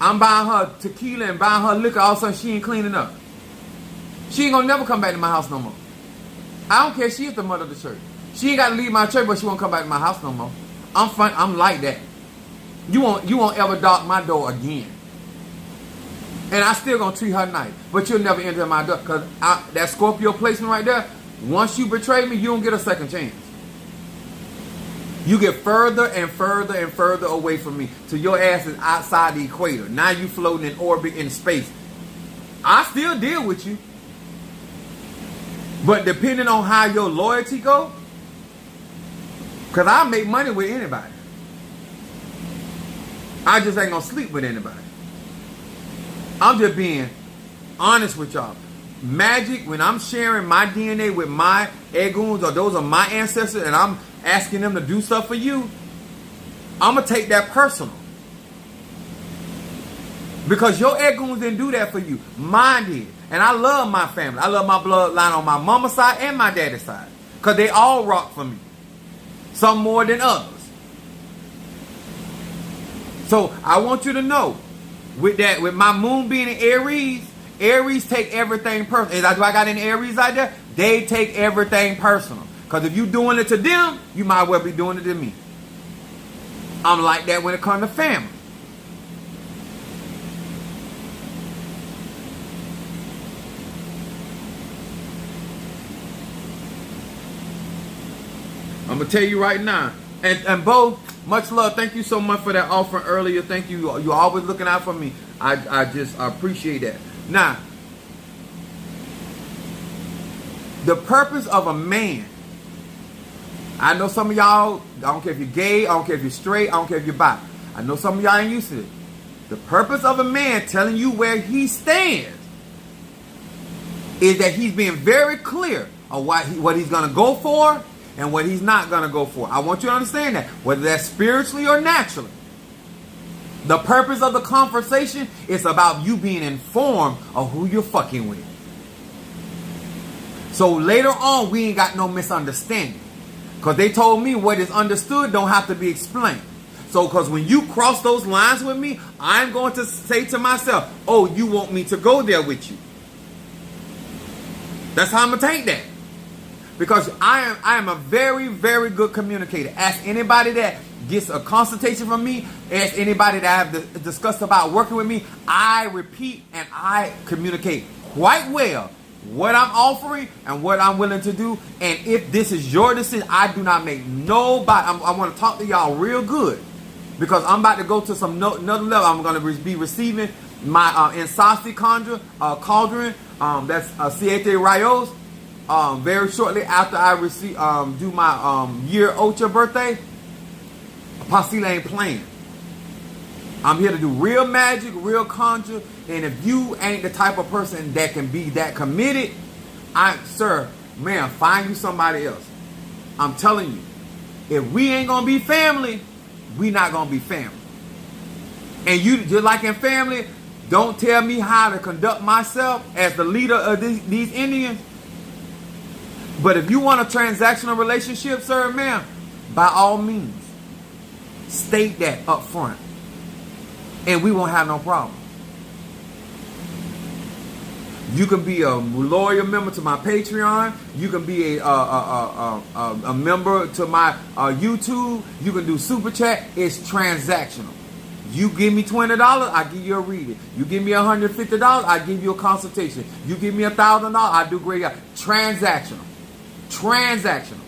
[SPEAKER 1] I'm buying her tequila and buying her liquor. All of a sudden, she ain't cleaning up. She ain't gonna never come back to my house no more. I don't care. She is the mother of the church. She ain't got to leave my church, but she won't come back to my house no more. I'm like that. You won't ever knock my door again. And I still gonna treat her nice. But you'll never enter my door. Because that Scorpio placement right there, once you betray me, you don't get a second chance. You get further and further and further away from me till your ass is outside the equator. Now you floating in orbit in space. I still deal with you. But depending on how your loyalty go, because I make money with anybody. I just ain't gonna sleep with anybody. I'm just being honest with y'all. Magic, when I'm sharing my DNA with my egoons, or those are my ancestors, and I'm asking them to do stuff for you, I'm going to take that personal. Because your egoons didn't do that for you. Mine did. And I love my family. I love my bloodline on my mama's side and my daddy's side. Because they all rock for me. Some more than others. So I want you to know, with my moon being in Aries take everything personal. Do I got any Aries out there? They take everything personal. Because if you doing it to them, you might well be doing it to me. I'm like that when it comes to family. I'm going to tell you right now. And Bo, much love. Thank you so much for that offer earlier. Thank you. You're always looking out for me. I appreciate that. Now, the purpose of a man, I know some of y'all, I don't care if you're gay, I don't care if you're straight, I don't care if you're bi. I know some of y'all ain't used to it. The purpose of a man telling you where he stands is that he's being very clear on what he's going to go for and what he's not going to go for. I want you to understand that, whether that's spiritually or naturally. The purpose of the conversation is about you being informed of who you're fucking with. So later on, we ain't got no misunderstanding. Because they told me what is understood don't have to be explained. So because when you cross those lines with me, I'm going to say to myself, oh, you want me to go there with you. That's how I'm going to take that. Because I am a very, very good communicator. Ask anybody that gets a consultation from me. Ask anybody that have discussed about working with me. I repeat and I communicate quite well what I'm offering and what I'm willing to do. And if this is your decision, I do not make nobody. I want to talk to y'all real good. Because I'm about to go to another level. I'm going to be receiving my Insasi cauldron. That's Siete Rayos. Very shortly after I do my year Ocha birthday. Pasila ain't playing. I'm here to do real magic, real conjure. And if you ain't the type of person that can be that committed, sir, man, find you somebody else. I'm telling you, if we ain't gonna be family, we not gonna be family. And you, just like in family, don't tell me how to conduct myself as the leader of these Indians. But if you want a transactional relationship, sir, ma'am, by all means, state that up front. And we won't have no problem. You can be a loyal member to my Patreon. You can be a member to my YouTube. You can do Super Chat. It's transactional. You give me $20, I give you a reading. You give me $150, I give you a consultation. You give me $1,000, I do great. Transactional. Transactional.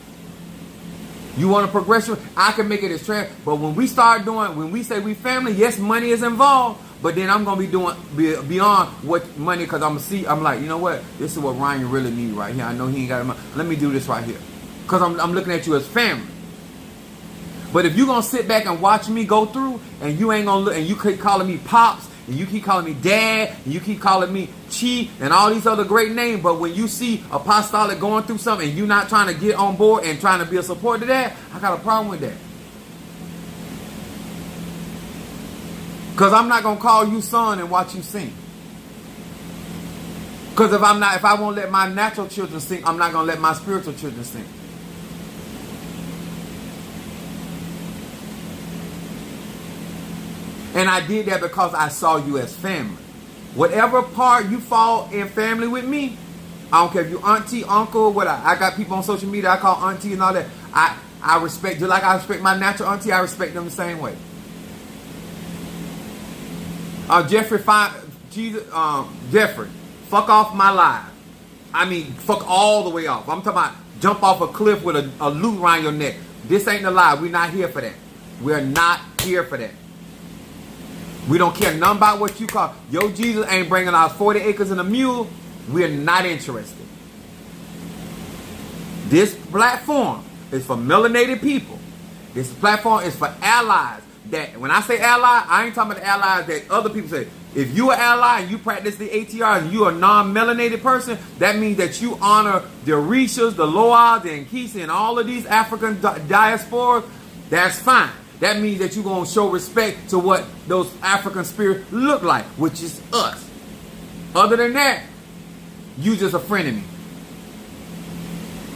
[SPEAKER 1] You want a progression? I can make it as but when we start doing, when we say we family, yes, money is involved, but then I'm gonna be doing beyond what money, because I'm like, you know what? This is what Ryan really needs right here. I know he ain't got money. Let me do this right here, because I'm looking at you as family. But if you're gonna sit back and watch me go through, and you ain't gonna look, and you keep calling me pops, and you keep calling me dad, and you keep calling me Chi, and all these other great names, but when you see apostolic going through something, and you not trying to get on board and trying to be a support to that, I got a problem with that. Because I'm not gonna call you son and watch you sing. Because if I won't let my natural children sing, I'm not gonna let my spiritual children sing. And I did that because I saw you as family. Whatever part you fall in family with me, I don't care if you auntie, uncle, what I got people on social media I call auntie and all that. I respect, just like I respect my natural auntie, I respect them the same way. Jeffrey Jesus, Jeffrey, fuck off my life. I mean, fuck all the way off. I'm talking about jump off a cliff with a loop around your neck. This ain't a lie. We're not here for that. We're not here for that. We don't care nothing about what you call. Yo, Jesus ain't bringing out 40 acres and a mule. We're not interested. This platform is for melanated people. This platform is for allies. That when I say ally, I ain't talking about the allies that other people say. If you are ally and you practice the ATR and you are a non-melanated person, that means that you honor the Orishas, the Loas, the Nkisi, and all of these African diasporas. That's fine. That means that you're going to show respect to what those African spirits look like, which is us. Other than that, you just a friend of me.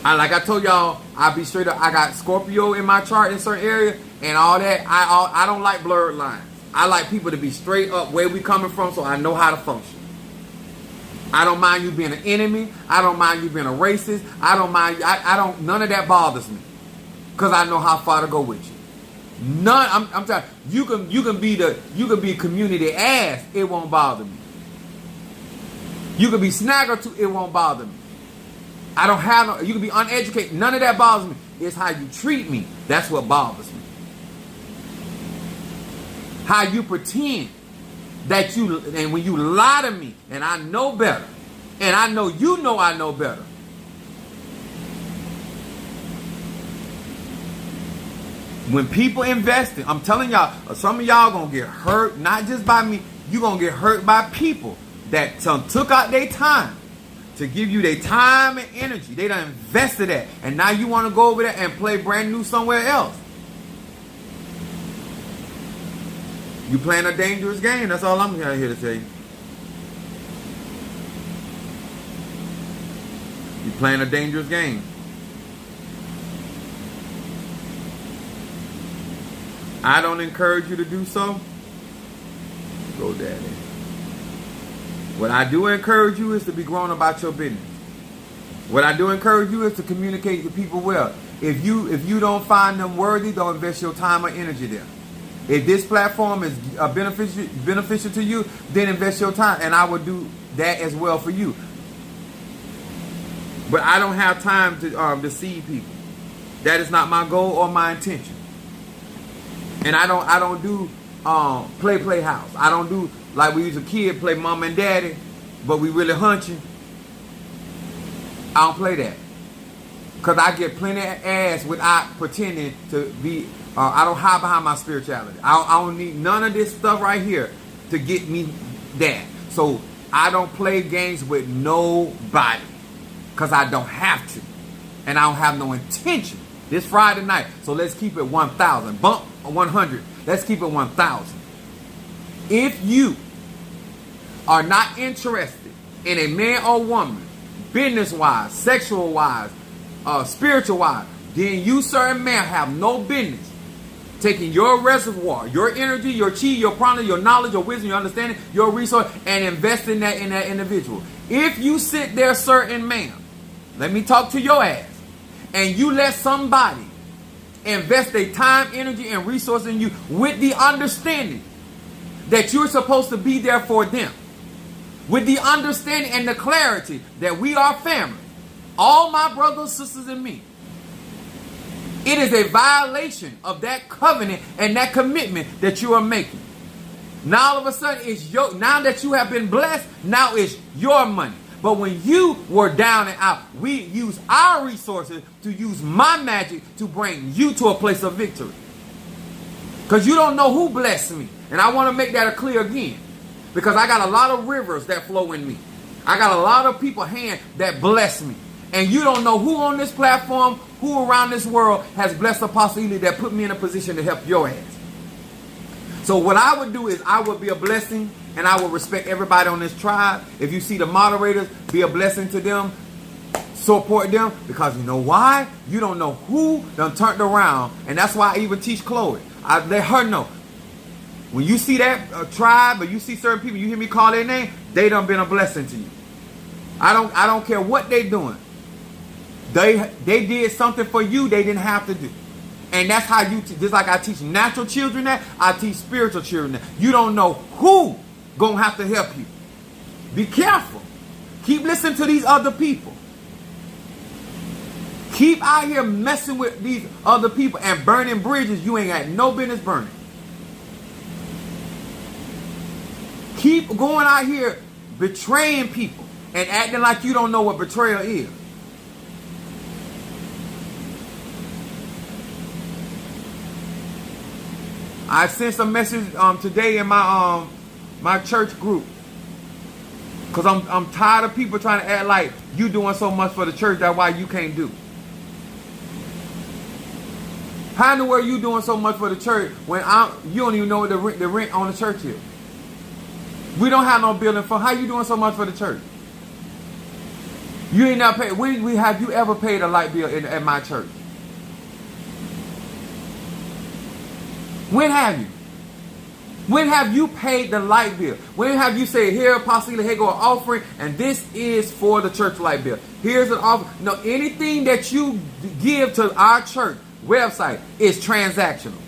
[SPEAKER 1] Like I told y'all, I'll be straight up. I got Scorpio in my chart in certain areas and all that. I don't like blurred lines. I like people to be straight up where we coming from so I know how to function. I don't mind you being an enemy. I don't mind you being a racist. I don't mind. None of that bothers me because I know how far to go with you. None. I'm telling you, you can be community ass. It won't bother me. You can be snagger too. It won't bother me. I don't have no. You can be uneducated. None of that bothers me. It's how you treat me. That's what bothers me. How you pretend that and when you lie to me, and I know better, and I know you know I know better. When people investing, I'm telling y'all, some of y'all gonna get hurt, not just by me. You gonna get hurt by people that took out their time to give you their time and energy. They done invested that, and now you want to go over there and play brand new somewhere else. You playing a dangerous game. That's all I'm here to tell you. You playing a dangerous game. I don't encourage you to do so. Go daddy. What I do encourage you is to be grown about your business. What I do encourage you is to communicate with people well. If you don't find them worthy, don't invest your time or energy there. If this platform is beneficial to you, then invest your time, and I will do that as well for you. But I don't have time to deceive people. That is not my goal or my intention. And I don't do play house. I don't do like we was a kid play mom and daddy, but we really hunching. I don't play that. Because I get plenty of ass without pretending to be, I don't hide behind my spirituality. I don't need none of this stuff right here to get me that. So I don't play games with nobody. Because I don't have to. And I don't have no intention. This Friday night, so let's keep it 1,000. Bump 100. Let's keep it 1,000. If you are not interested in a man or woman, business-wise, sexual-wise, spiritual-wise, then you, sir and ma'am, have no business taking your reservoir, your energy, your chi, your prana, your knowledge, your wisdom, your understanding, your resource, and invest in that individual. If you sit there, sir and ma'am, let me talk to your ass, and you let somebody invest their time, energy, and resource in you with the understanding that you're supposed to be there for them, with the understanding and the clarity that we are family, all my brothers, sisters, and me. It is a violation of that covenant and that commitment that you are making. Now all of a sudden, now that you have been blessed, now it's your money. But when you were down and out, we use our resources to use my magic to bring you to a place of victory. Because you don't know who blessed me. And I want to make that clear again. Because I got a lot of rivers that flow in me. I got a lot of people hand that bless me. And you don't know who on this platform, who around this world has blessed Apostle Ely that put me in a position to help your ass. So what I would do is I would be a blessing, and I will respect everybody on this tribe. If you see the moderators, be a blessing to them. Support them, because you know why? You don't know who done turned around. And that's why I even teach Chloe. I let her know. When you see that tribe, or you see certain people, you hear me call their name, they done been a blessing to you. I don't care what they doing. They did something for you they didn't have to do. And that's how you, just like I teach natural children that, I teach spiritual children that. You don't know who gonna have to help you. Be careful. Keep listening to these other people. Keep out here messing with these other people and burning bridges you ain't got no business burning. Keep going out here betraying people and acting like you don't know what betrayal is. I sent some message today in my my church group, because I'm tired of people trying to act like you doing so much for the church, that's why you can't do. How in the world you doing so much for the church when you don't even know what the rent on the church is? We don't have no building fund. How you doing so much for the church? You ain't not paid. When have you ever paid a light bill at my church? When have you? When have you paid the light bill? When have you said, here, Apostle, here go an offering, and this is for the church light bill? Here's an offering. No, anything that you give to our church website is transactional.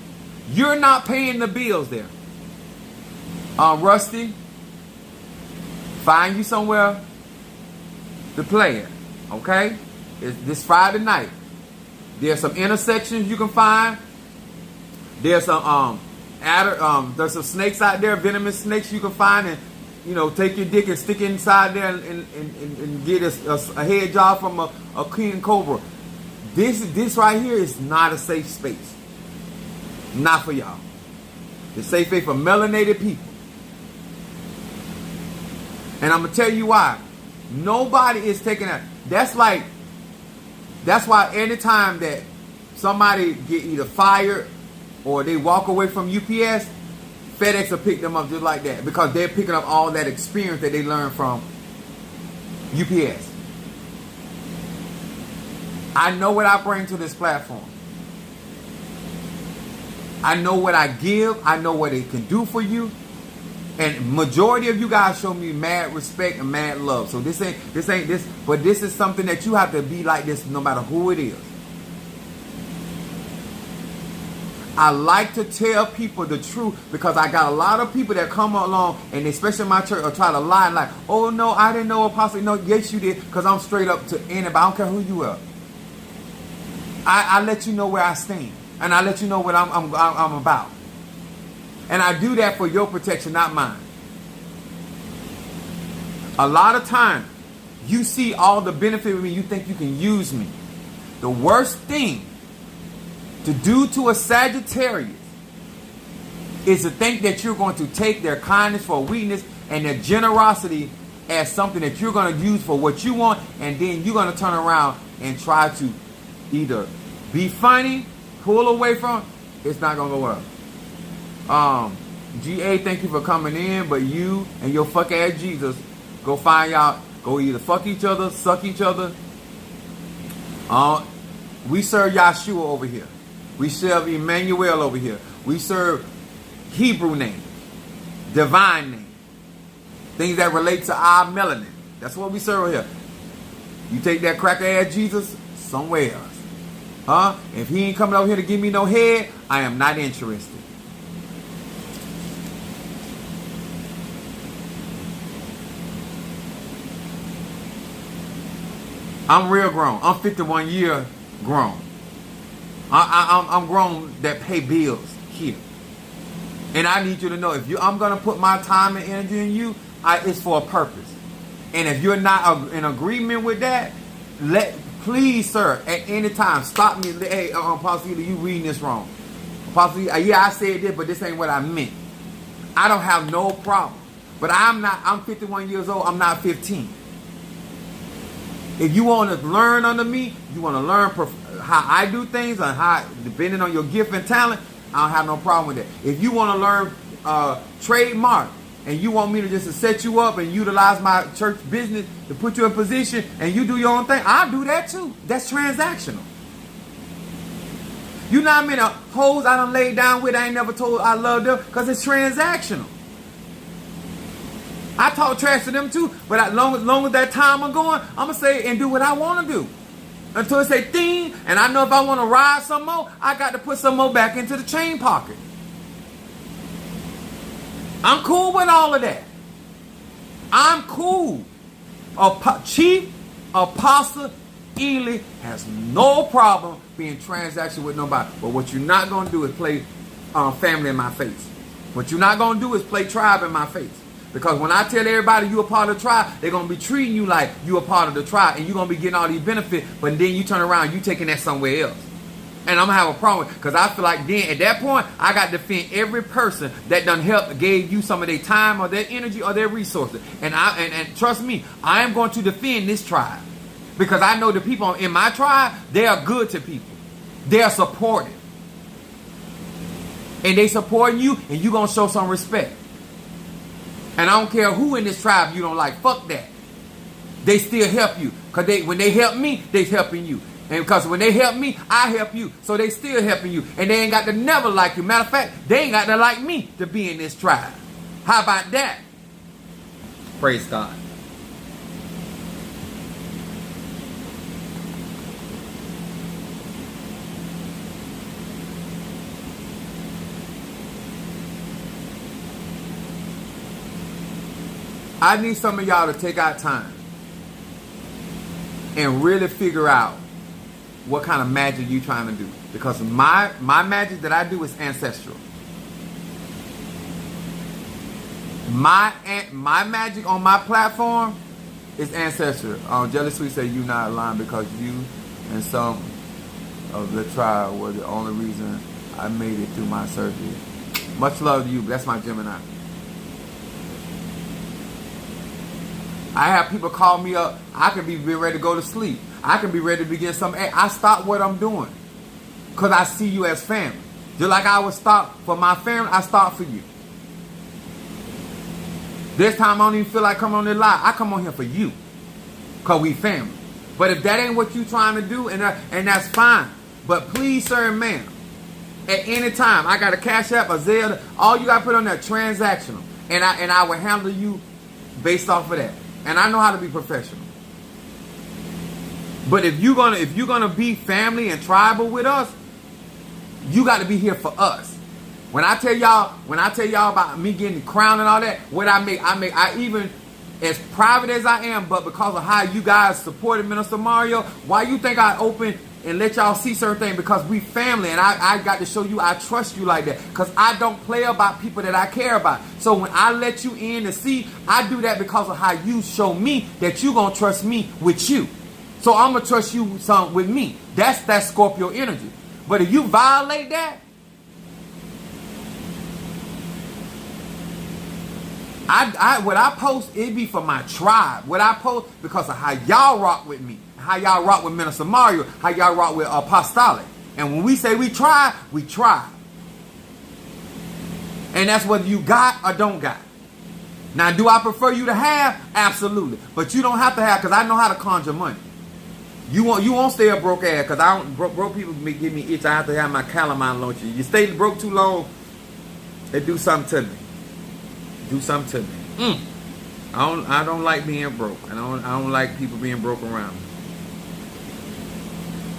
[SPEAKER 1] You're not paying the bills there. Rusty, find you somewhere to play it. Okay? It's this Friday night. There's some intersections you can find. There's some there's some snakes out there, venomous snakes you can find, and take your dick and stick it inside there and get a head job from a king cobra. This right here is not a safe space. Not for y'all. It's safe space for melanated people. And I'm gonna tell you why. Nobody is taking that. That's why anytime that somebody get either fired or they walk away from UPS, FedEx will pick them up just like that, because they're picking up all that experience that they learned from UPS. I know what I bring to this platform. I know what I give. I know what it can do for you. And majority of you guys show me mad respect and mad love. So this ain't this, but this is something that you have to be like this no matter who it is. I like to tell people the truth, because I got a lot of people that come along, and especially in my church, or try to lie like, oh no, I didn't know Apostle. No, yes you did, because I'm straight up to anybody. I don't care who you are. I let you know where I stand, and I let you know what I'm about. And I do that for your protection, not mine. A lot of times, you see all the benefit of me, you think you can use me. The worst thing to do to a Sagittarius is to think that you're going to take their kindness for weakness and their generosity as something that you're going to use for what you want, and then you're going to turn around and try to either be funny, pull away from it. It's not going to go well. GA, thank you for coming in, but you and your fuck ass Jesus go find y'all, go either fuck each other, suck each other. We serve Yahshua over here. We serve Emmanuel over here. We serve Hebrew names, divine names, things that relate to our melanin. That's what we serve here. You take that cracker ass Jesus somewhere else. Huh? If he ain't coming over here to give me no head, I am not interested. I'm real grown. I'm 51 year grown. I'm grown that pay bills here. And I need you to know, if I'm going to put my time and energy in you, it's for a purpose. And if you're not in agreement with that, please, sir, at any time, stop me. Hey, Apostle, you reading this wrong. Apostle, yeah, I said this, but this ain't what I meant. I don't have no problem. But I'm 51 years old. I'm not 15. If you want to learn under me, you want to learn how I do things, and how, depending on your gift and talent, I don't have no problem with that. If you want to learn trademark, and you want me to just set you up and utilize my church business to put you in position, and you do your own thing, I'll do that too. That's transactional. You know how many hoes I done laid down with, I ain't never told I love them, because it's transactional. I talk trash to them too, but as long as that time I'm going, I'm going to say and do what I want to do. Until it say thing, and I know if I want to ride some more, I got to put some more back into the chain pocket. I'm cool with all of that. I'm cool. Chief Apostle Ely has no problem being transactional with nobody. But what you're not going to do is play family in my face. What you're not going to do is play tribe in my face. Because when I tell everybody you a part of the tribe, they're going to be treating you like you a part of the tribe. And you're going to be getting all these benefits. But then you turn around, you taking that somewhere else. And I'm going to have a problem. Because I feel like then at that point, I got to defend every person that done helped, gave you some of their time or their energy or their resources. And trust me, I am going to defend this tribe. Because I know the people in my tribe, they are good to people. They are supportive. And they supporting you, and you're going to show some respect. And I don't care who in this tribe you don't like. Fuck that. They still help you. Because when they help me, they helping you. And because when they help me, I help you. So they still helping you. And they ain't got to never like you. Matter of fact, they ain't got to like me to be in this tribe. How about that? Praise God. I need some of y'all to take out time and really figure out what kind of magic you trying to do. Because my magic that I do is ancestral. My magic on my platform is ancestral. Jelly Sweet said you not lying because you and some of the tribe were the only reason I made it through my surgery. Much love to you. That's my Gemini. I have people call me up. I can be ready to go to sleep. I can be ready to begin something. I stop what I'm doing because I see you as family. Just like I would stop for my family, I stop for you. This time I don't even feel like coming on this live. I come on here for you because we family. But if that ain't what you trying to do, and that's fine. But please, sir and ma'am, at any time, I got a Cash App, a Zelle, all you got to put on that transactional. And I will handle you based off of that. And I know how to be professional. But if you're gonna be family and tribal with us, you got to be here for us. When I tell y'all about me getting the crown and all that, what I even as private as I am, but because of how you guys supported Minister Mario, why you think I open and let y'all see certain things? Because we family, and I got to show you I trust you like that. Because I don't play about people that I care about. So when I let you in to see, I do that because of how you show me that you going to trust me with you. So I'm going to trust you some with me. That's that Scorpio energy. But if you violate that, what I post, it be for my tribe. What I post because of how y'all rock with me. How y'all rock with Minister Mario, how y'all rock with Apostolic. And when we say we try, we try. And that's whether you got or don't got. Now, do I prefer you to have? Absolutely. But you don't have to have, because I know how to conjure money. You won't stay a broke ass, because I don't broke people give me itch. I have to have my calamine launch. You stay broke too long, it do something to me. Do something to me. I don't like being broke. I don't like people being broke around me.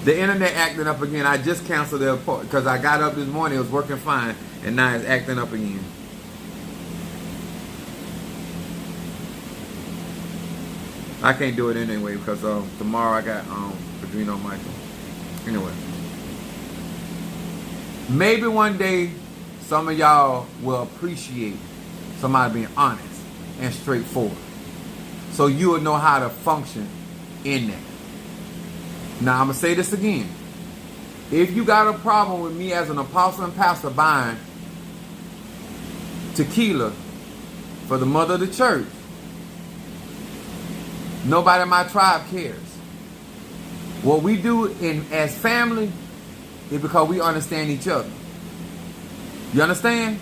[SPEAKER 1] The internet acting up again. I just canceled the appointment because I got up this morning. It was working fine, and now it's acting up again. I can't do it anyway because tomorrow I got Padrino Michael. Anyway, maybe one day some of y'all will appreciate somebody being honest and straightforward, so you will know how to function in that. Now, I'm going to say this again. If you got a problem with me as an apostle and pastor buying tequila for the mother of the church, nobody in my tribe cares. What we do as family is because we understand each other. You understand?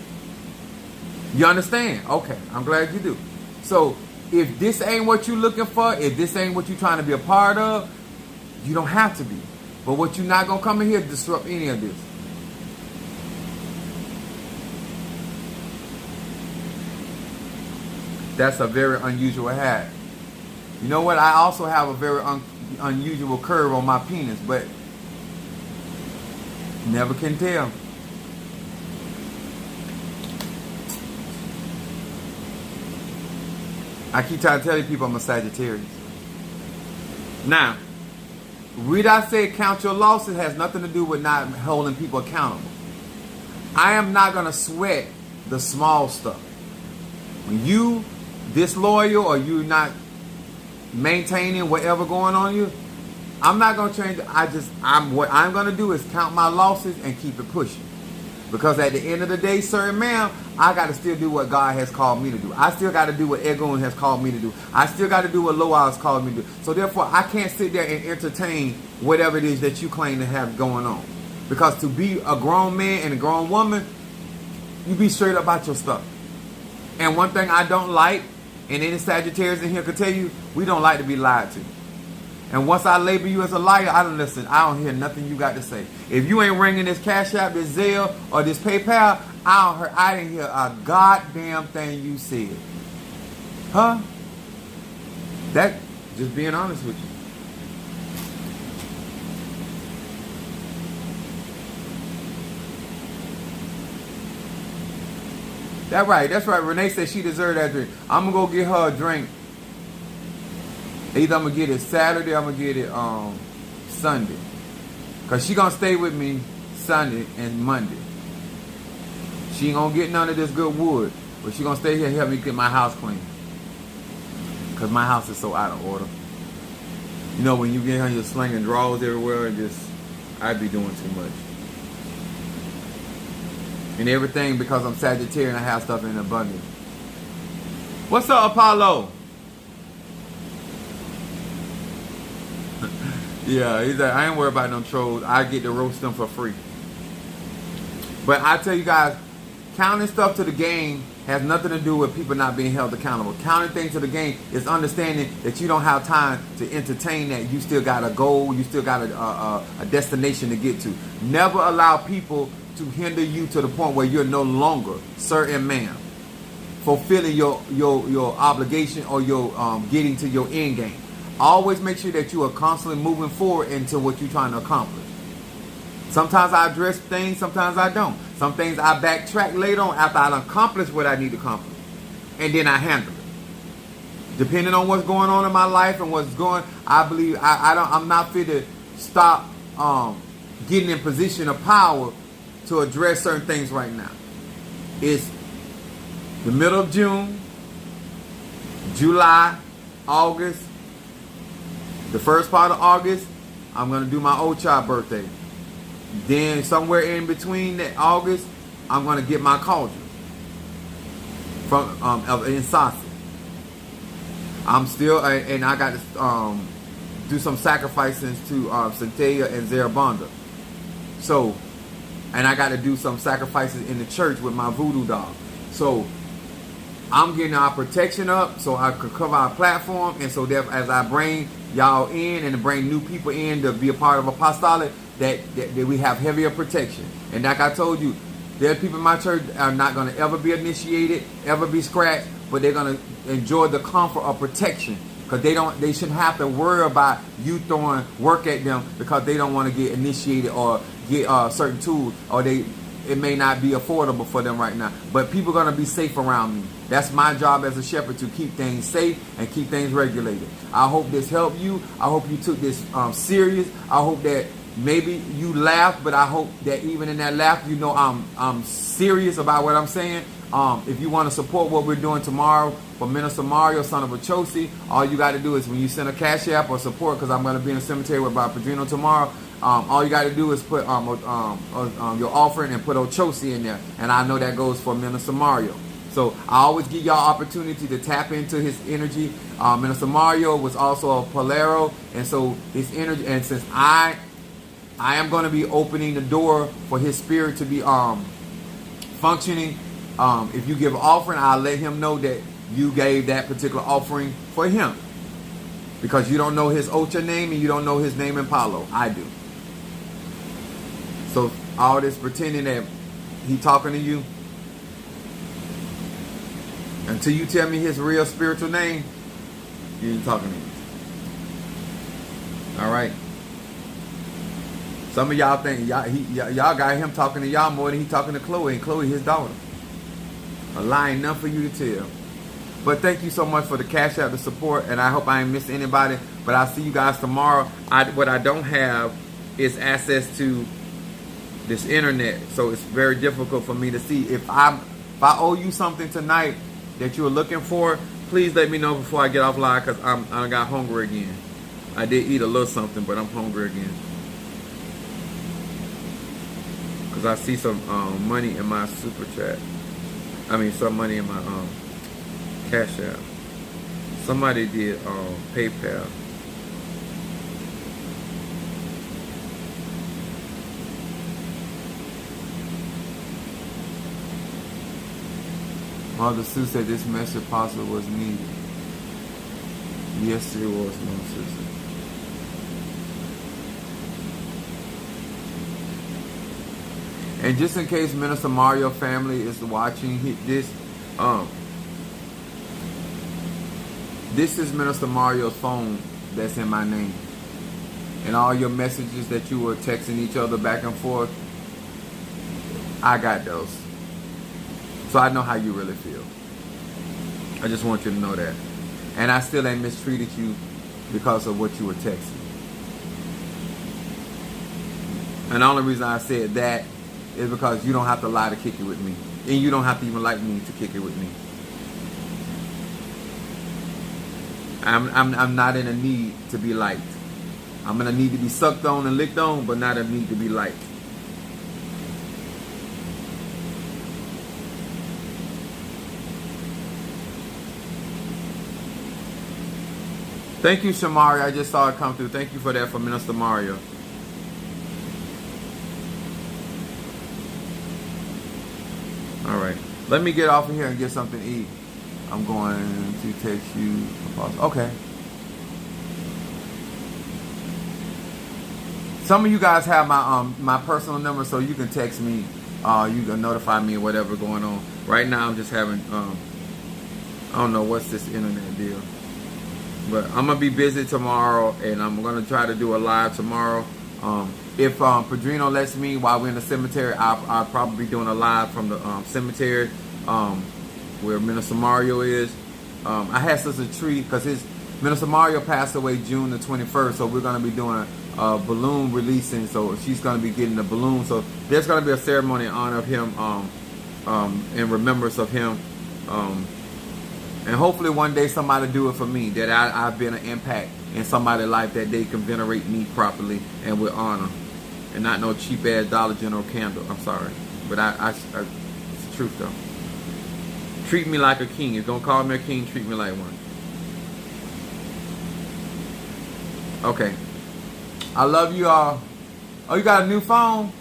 [SPEAKER 1] You understand? Okay, I'm glad you do. So, if this ain't what you're looking for, if this ain't what you're trying to be a part of, you don't have to be. But what you're not going to come in here to disrupt any of this. That's a very unusual hat. You know what? I also have a very unusual curve on my penis, but never can tell. I keep trying to tell you people I'm a Sagittarius. Now, when I say count your losses, has nothing to do with not holding people accountable. I am not going to sweat the small stuff. When you disloyal or you not maintaining whatever going on you, I'm not going to change. What I'm going to do is count my losses and keep it pushing. Because at the end of the day, sir and ma'am, I got to still do what God has called me to do. I still got to do what Egon has called me to do. I still got to do what Loa has called me to do. So therefore, I can't sit there and entertain whatever it is that you claim to have going on. Because to be a grown man and a grown woman, you be straight up about your stuff. And one thing I don't like, and any Sagittarius in here could tell you, we don't like to be lied to. And once I label you as a liar, I don't listen. I don't hear nothing you got to say. If you ain't ringing this Cash App, this Zelle, or this PayPal, I didn't hear a goddamn thing you said. Huh? That, just being honest with you. That's right. Renee said she deserved that drink. I'm going to go get her a drink. Either I'm going to get it Saturday or I'm going to get it Sunday. Because she going to stay with me Sunday and Monday. She ain't going to get none of this good wood. But she going to stay here and help me get my house clean. Because my house is so out of order. You know, when you get here, you're slinging drawers everywhere and just, I'd be doing too much. And everything because I'm Sagittarian, I have stuff in abundance. What's up, Apollo? Yeah, he's like, I ain't worried about no trolls. I get to roast them for free. But I tell you guys, counting stuff to the game has nothing to do with people not being held accountable. Counting things to the game is understanding that you don't have time to entertain that. You still got a goal. You still got a destination to get to. Never allow people to hinder you to the point where you're no longer, sir and ma'am, fulfilling your obligation or your getting to your end game. Always make sure that you are constantly moving forward into what you're trying to accomplish. Sometimes I address things, sometimes I don't. Some things I backtrack later on after I accomplish what I need to accomplish. And then I handle it. Depending on what's going on in my life and what's going, I believe I'm not fit to stop getting in position of power to address certain things right now. It's the middle of June, July, August. The first part of August, I'm going to do my old child birthday. Then somewhere in between that August, I'm going to get my cauldron from in Sassi. I'm still, and I got to do some sacrifices to Centella and Zarabanda. So, and I got to do some sacrifices in the church with my voodoo dog. So, I'm getting our protection up so I could cover our platform. And so that as I bring y'all in and bring new people in to be a part of apostolic, that we have heavier protection. And like I told you, there are people in my church that are not going to ever be initiated, ever be scratched, but they're going to enjoy the comfort of protection. Because they shouldn't have to worry about you throwing work at them because they don't want to get initiated or get certain tools, or it may not be affordable for them right now. But people are going to be safe around me. That's my job as a shepherd, to keep things safe and keep things regulated. I hope this helped you. I hope you took this serious. I hope that maybe you laughed, but I hope that even in that laugh, you know I'm serious about what I'm saying. If you want to support what we're doing tomorrow for Minister Mario, son of Ochosi, all you got to do is when you send a Cash App or support, because I'm going to be in the cemetery with Bob Padrino tomorrow, all you got to do is put your offering and put Ochosi in there. And I know that goes for Minister Mario. So I always give y'all opportunity to tap into his energy. Minister Mario was also a Polero, and so his energy, and since I am going to be opening the door for his spirit to be functioning. If you give an offering, I'll let him know that you gave that particular offering for him. Because you don't know his Ocha name and you don't know his name in Palo. I do. So all this pretending that he talking to you, until you tell me his real spiritual name, you ain't talking to me. All right. Some of y'all think y'all got him talking to y'all more than he talking to Chloe, and Chloe his daughter. A lie ain't nothing for you to tell. But thank you so much for the Cash App, the support, and I hope I ain't missed anybody. But I'll see you guys tomorrow. What I don't have is access to this internet, so it's very difficult for me to see. If I owe you something tonight that you're looking for, please let me know before I get off live, because I got hungry again. I did eat a little something, but I'm hungry again. Because I see some money in my super chat. I mean, some money in my Cash App. Somebody did PayPal. Mother Sue said this message possible was needed. Yes, it was, Mother Sue. And just in case Minister Mario family is watching this, this is Minister Mario's phone that's in my name. And all your messages that you were texting each other back and forth, I got those. So I know how you really feel. I just want you to know that. And I still ain't mistreated you because of what you were texting. And the only reason I said that is because you don't have to lie to kick it with me. And you don't have to even like me to kick it with me. I'm not in a need to be liked. I'm in a need to be sucked on and licked on, but not a need to be liked. Thank you, Shamari. I just saw it come through. Thank you for that, for Minister Mario. All right. Let me get off of here and get something to eat. I'm going to text you. Okay. Some of you guys have my personal number, so you can text me. You can notify me or whatever going on. Right now, I'm just having I don't know what's this internet deal. But I'm going to be busy tomorrow, and I'm going to try to do a live tomorrow. If Padrino lets me, while we're in the cemetery, I'll probably be doing a live from the cemetery where Minister Mario is. I had such a treat because Minister Mario passed away June the 21st, so we're going to be doing a balloon releasing. So she's going to be getting the balloon. So there's going to be a ceremony in honor of him, in remembrance of him. And hopefully one day somebody do it for me, that I've been an impact in somebody's life, that they can venerate me properly and with honor, and not no cheap ass Dollar General candle. I'm sorry, but it's the truth though. Treat me like a king. If you don't call me a king, treat me like one. Okay. I love you all. Oh, you got a new phone?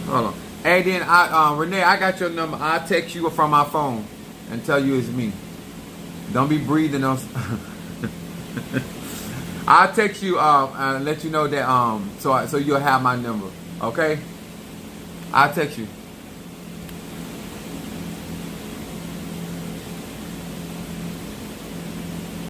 [SPEAKER 1] Hold on. Hey, then Renee, I got your number. I'll text you from my phone and tell you it's me. Don't be breathing on. I'll text you and let you know that so you'll have my number. Okay? I'll text you.